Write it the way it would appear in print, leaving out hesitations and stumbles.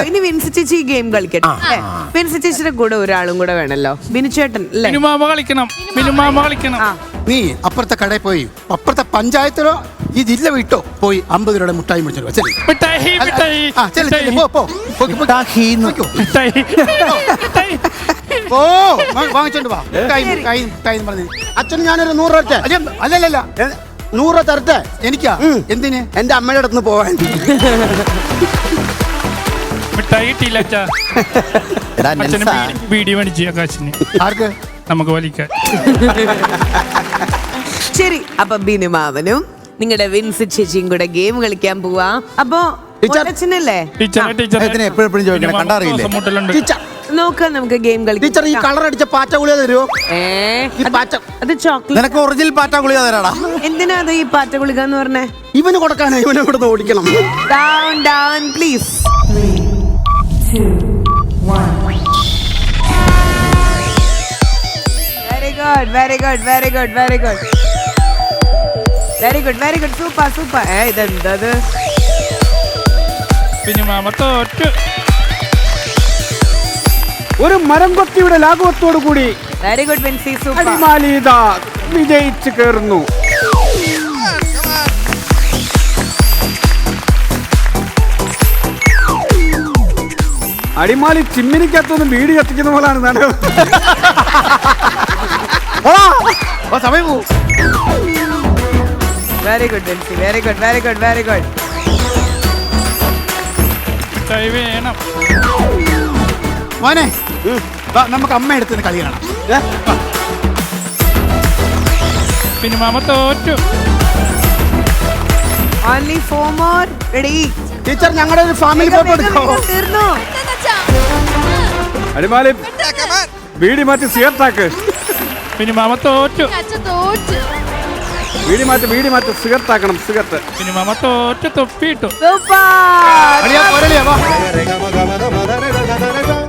ഇനി വിൻസി ചേച്ചി ഈ ഗെയിം കളിക്കട്ടെ. വിൻസി ചേച്ചിയുടെ കൂടെ ഒരാളും കൂടെ വേണല്ലോ. ബിനുചേട്ടൻ അല്ലേ? കളിക്കണം. നീ അപ്പുറത്തെ കടയിൽ പോയി അപ്പുറത്തെ പഞ്ചായത്തിലോ ഈ ജില്ല വിട്ടോ പോയി 50 രൂപയുടെ മുട്ടായി മേടിച്ചോ. വാങ്ങിച്ചോണ്ട് വാ. പറഞ്ഞു അച്ഛന് ഞാനൊരു 100 രൂപ അല്ലല്ല 100 രൂപ തരട്ടെ. എനിക്കാ? എന്തിന്? എന്റെ അമ്മയുടെ അടുത്ത് പോവാൻ. ആർക്ക്? നമുക്ക് വലിക്കാൻ. ശരി, അപ്പൊ ബിനുമാവനും നിങ്ങളുടെ വിൻസി ചേച്ചിയും കൂടെ ഗെയിം കളിക്കാൻ പോവാ. അപ്പൊ അച്ഛനല്ലേ എപ്പോഴും ചോദിക്കണം, കണ്ടറിയില്ലേ? നോക്കാം, നമുക്ക് ഗെയിം കളിക്കാം. ടീച്ചർ ഈ കളർ അടിച്ച പാറ്റ ഗുളിക തരുമോ? അത് ചോക്ലേറ്റ്. നിനക്ക് ഒറിജിനൽ പാറ്റ ഗുളിക തരാടാ. എന്തിനാ അത് ഈ പാറ്റ ഗുളിക എന്ന് പറഞ്ഞേ? ഇവന് കൊടുക്കാനാ, ഇവനെ ഇവിടുന്ന് ഓടിക്കണം. Down down please. 3, 2, 1. Very good. Super. ഇതെന്തത്? പിന്നെ മാമ തോറ്റു. ഒരു മരം കൊത്തിയുടെ ലാഘവത്തോടു കൂടി വെരി ഗുഡ് വിൻസി. സൂപ്പർ. അടിമാലിത വിജയിച്ചു കയറുന്നു. അടിമാലി ചിമ്മിനിക്കകത്തൊന്നും വീട് കത്തിക്കുന്ന പോലാണ് നടക്കുന്നത്. സമയം പോകും. Very good Vincy. Very good. വേണം മോനെ, നമുക്ക് അമ്മ എടുത്തുന്ന കളി കാണാം. പിന്നെ മാമ തോറ്റു. Only 4 more. Ready? ടീച്ചർ ഞങ്ങളുടെ ഒരു ഫാമിലി ഫോട്ടോ എടുക്കാമോ? തീർന്നു. അടിമാലി വീടി മാറ്റി സിഗരറ്റാക്ക്. പിന്നെ മാമ തോറ്റു. വീടി മാറ്റി സിഗരറ്റാക്കണം. സിഗരറ്റ്. പിന്നെ മാമ തോറ്റു. തൊപ്പിയിട്ടു. സൂപ്പർ.